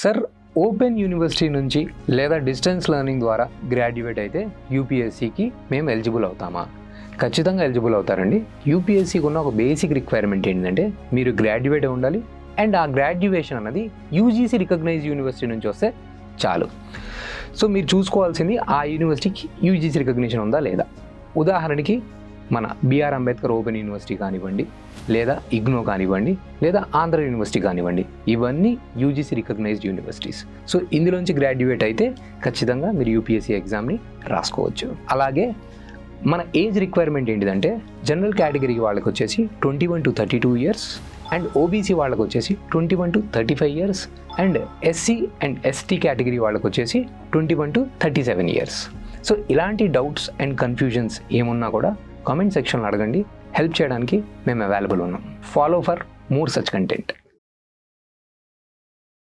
Sir, open university నుంచి లేదా distance learning ద్వారా గ్రాడ్యుయేట్ అయితే యూపీఎస్సీకి మేము ఎలిజిబుల్ అవుతామా? ఖచ్చితంగా ఎలిజిబుల్ అవుతారండి. యూపీఎస్సీకి ఉన్న ఒక బేసిక్ రిక్వైర్మెంట్ ఏంటంటే మీరు గ్రాడ్యుయేట్ ఉండాలి అండ్ ఆ గ్రాడ్యుయేషన్ అన్నది యూజీసీ రికగ్నైజ్ యూనివర్సిటీ నుంచి వస్తే చాలు. సో మీరు చూసుకోవాల్సింది ఆ యూనివర్సిటీకి యూజీసీ రికగ్నిషన్ ఉందా లేదా. ఉదాహరణకి మన బిఆర్ అంబేద్కర్ ఓపెన్ యూనివర్సిటీ కానివ్వండి, లేదా ఇగ్నో కానివ్వండి, లేదా ఆంధ్ర యూనివర్సిటీ కానివ్వండి, ఇవన్నీ యూజీసీ రికగ్నైజ్డ్ యూనివర్సిటీస్. సో ఇందులోంచి గ్రాడ్యుయేట్ అయితే ఖచ్చితంగా మీరు యూపీఎస్సీ ఎగ్జామ్ని రాసుకోవచ్చు. అలాగే మన ఏజ్ రిక్వైర్మెంట్ ఏంటిదంటే జనరల్ కేటగిరీ వాళ్ళకి వచ్చేసి 21 to 32 ఇయర్స్ అండ్ ఓబీసీ వాళ్ళకి వచ్చేసి 21 to 35 years and SC and ST category వాళ్ళకి వచ్చేసి 21 to 37 ఇయర్స్. సో ఇలాంటి డౌట్స్ అండ్ కన్ఫ్యూజన్స్ ఏమున్నా కూడా కామెంట్ సెక్షన్లో అడగండి. హెల్ప్ చేయడానికి మేము అవైలబుల్ ఉన్నాం. Follow for more such content.